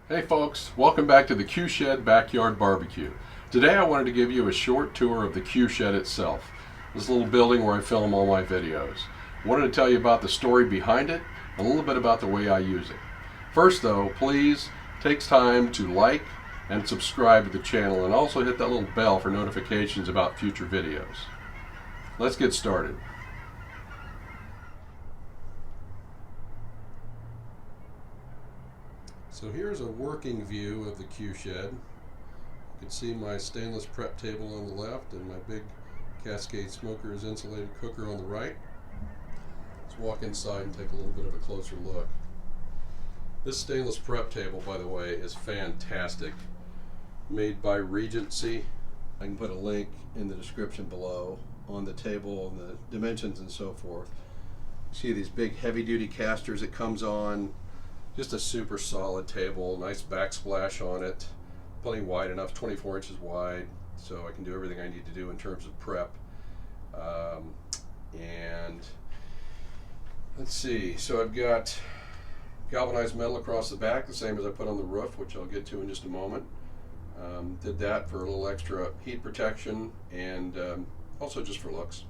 Hey folks, welcome back to the Q Shed Backyard Barbecue. Today I wanted to give you a short tour of the Q Shed itself, this little building where I film all my videos. I wanted to tell you about the story behind it and a little bit about the way I use it. First though, please take time to like and subscribe to the channel and also hit that little bell for notifications about future videos. Let's get started. So here's a working view of the Q Shed. You can see my stainless prep table on the left and my big Cascade Smokers insulated cooker on the right. Let's walk inside and take a little bit of a closer look. This stainless prep table, by the way, is fantastic. Made by Regency. I can put a link in the description below on the table and the dimensions and so forth. You see these big heavy duty casters it comes on. Just a super solid table, nice backsplash on it, plenty wide enough, 24 inches wide, so I can do everything I need to do in terms of prep. And let's see, so I've got galvanized metal across the back, the same as I put on the roof, which I'll get to in just a moment. Did that for a little extra heat protection and also just for looks.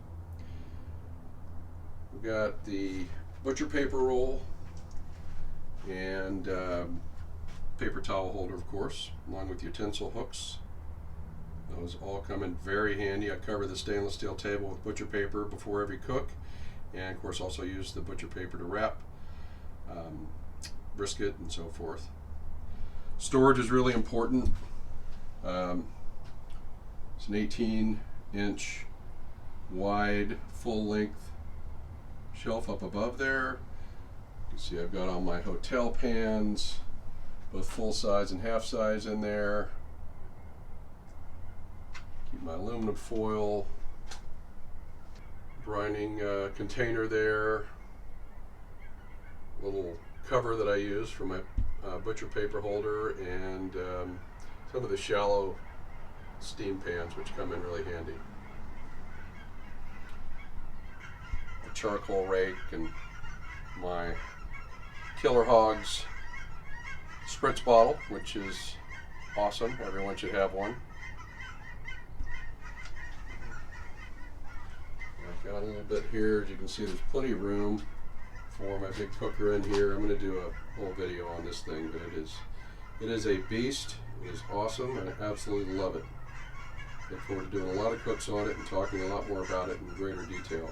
We've got the butcher paper roll and paper towel holder, of course, along with utensil hooks. Those all come in very handy. I cover the stainless steel table with butcher paper before every cook, and of course also use the butcher paper to wrap brisket and so forth. Storage is really important. It's an 18-inch wide full length shelf up above there. You see I've got all my hotel pans, both full size and half size in there. Keep my aluminum foil brining container there. Little cover that I use for my butcher paper holder, and some of the shallow steam pans which come in really handy. A charcoal rake and my Killer Hogs spritz bottle, which is awesome. Everyone should have one. I've got a little bit here. As you can see, there's plenty of room for my big cooker in here. I'm going to do a whole video on this thing, but it is a beast. It is awesome, and I absolutely love it. Look forward to doing a lot of cooks on it and talking a lot more about it in greater detail.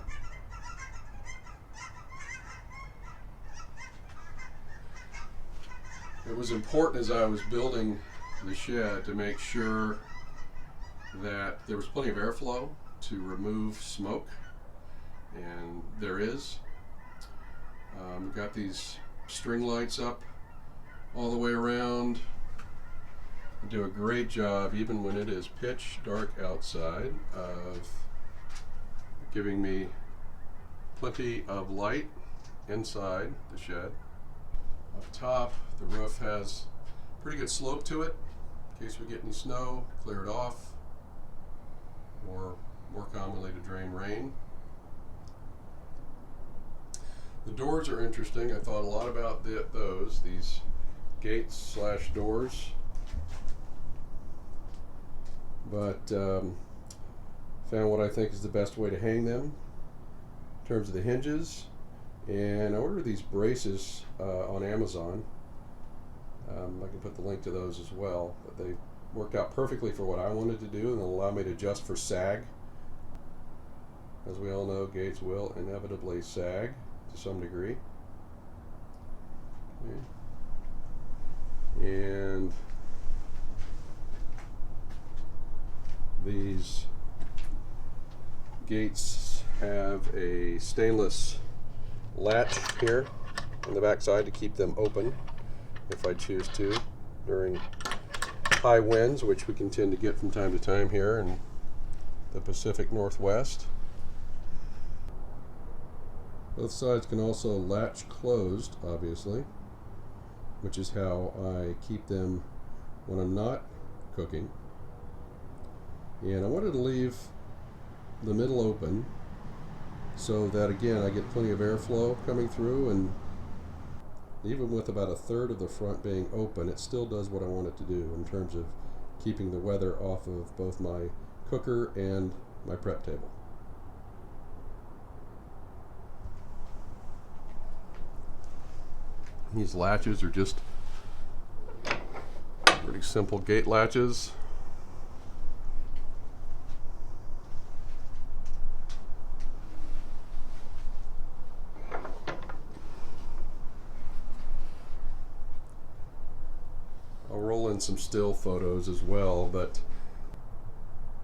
It was important as I was building the shed to make sure that there was plenty of airflow to remove smoke, and there is. We've got these string lights up all the way around. They do a great job, even when it is pitch dark outside, of giving me plenty of light inside the shed. Up top, the roof has pretty good slope to it in case we get any snow, clear it off, or more commonly to drain rain. The doors are interesting. I thought a lot about these gates slash doors, but found what I think is the best way to hang them in terms of the hinges. And I ordered these braces on Amazon. I can put the link to those as well, but they worked out perfectly for what I wanted to do and allow me to adjust for sag. As we all know, gates will inevitably sag to some degree. Okay. And these gates have a stainless latch here on the back side to keep them open if I choose to during high winds, which we can tend to get from time to time here in the Pacific Northwest. Both sides can also latch closed, obviously, which is how I keep them when I'm not cooking. And I wanted to leave the middle open so that, again, I get plenty of airflow coming through, and Even with about a third of the front being open, it still does what I want it to do in terms of keeping the weather off of both my cooker and my prep table. These latches are just pretty simple gate latches. I'll roll in some still photos as well, but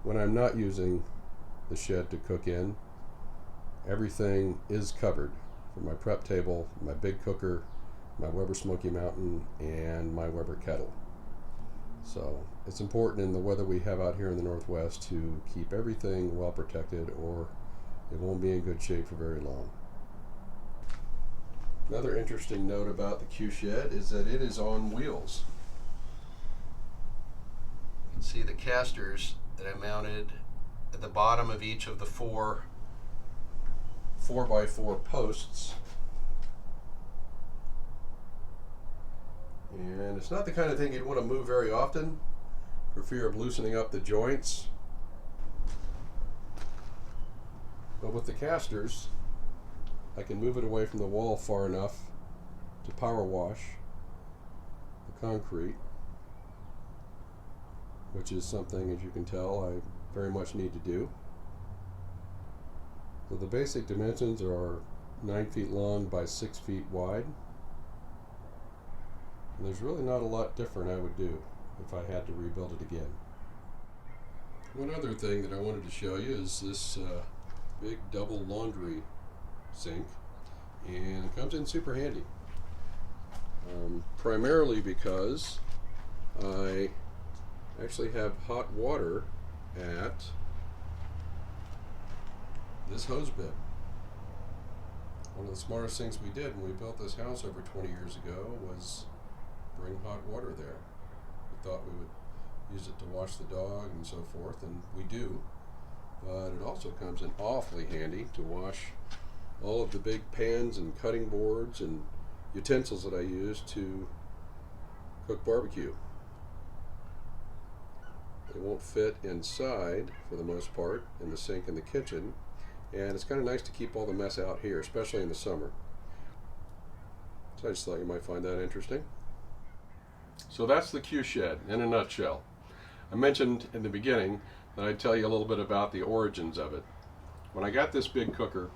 when I'm not using the shed to cook in, everything is covered from my prep table, my big cooker, my Weber Smoky Mountain, and my Weber kettle. So it's important in the weather we have out here in the Northwest to keep everything well protected, or it won't be in good shape for very long. Another interesting note about the Q Shed is that it is on wheels. You can see the casters that I mounted at the bottom of each of the 4x4 posts. And it's not the kind of thing you'd want to move very often for fear of loosening up the joints. But with the casters, I can move it away from the wall far enough to power wash the concrete, which is something, as you can tell, I very much need to do. So the basic dimensions are 9 feet long by 6 feet wide. And there's really not a lot different I would do if I had to rebuild it again. One other thing that I wanted to show you is this big double laundry sink, and it comes in super handy. Primarily because I actually have hot water at this hose bib. One of the smartest things we did when we built this house over 20 years ago was bring hot water there. We thought we would use it to wash the dog and so forth, and we do. But it also comes in awfully handy to wash all of the big pans and cutting boards and utensils that I use to cook barbecue. They won't fit inside, for the most part, in the sink in the kitchen, and it's kind of nice to keep all the mess out here, especially in the summer. So I just thought you might find that interesting. So that's the Q Shed in a nutshell. I mentioned in the beginning that I'd tell you a little bit about the origins of it. When I got this big cooker,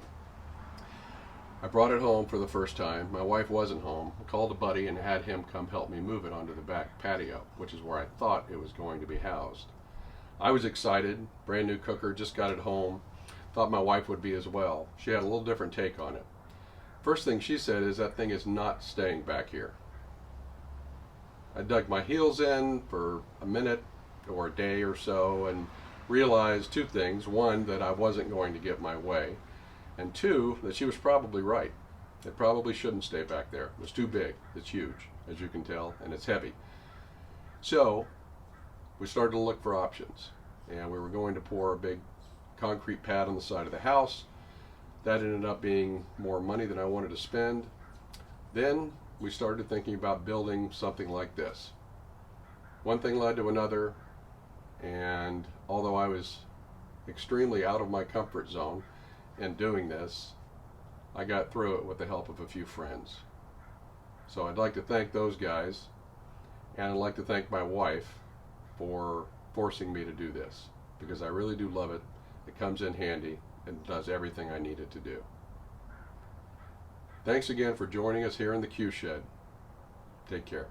I brought it home for the first time. My wife wasn't home. I called a buddy and had him come help me move it onto the back patio, which is where I thought it was going to be housed. I was excited, brand new cooker, just got it home. Thought my wife would be as well. She had a little different take on it. First thing she said is that thing is not staying back here. I dug my heels in for a minute or a day or so and realized two things. One, that I wasn't going to get my way. And two, that she was probably right. It probably shouldn't stay back there. It's too big. It's huge, as you can tell, and it's heavy. So we started to look for options. And we were going to pour a big concrete pad on the side of the house. That ended up being more money than I wanted to spend. Then we started thinking about building something like this. One thing led to another, and although I was extremely out of my comfort zone in doing this, I got through it with the help of a few friends. So I'd like to thank those guys, and I'd like to thank my wife for forcing me to do this, because I really do love it. It comes in handy and does everything I need it to do. Thanks again for joining us here in the Q Shed. Take care.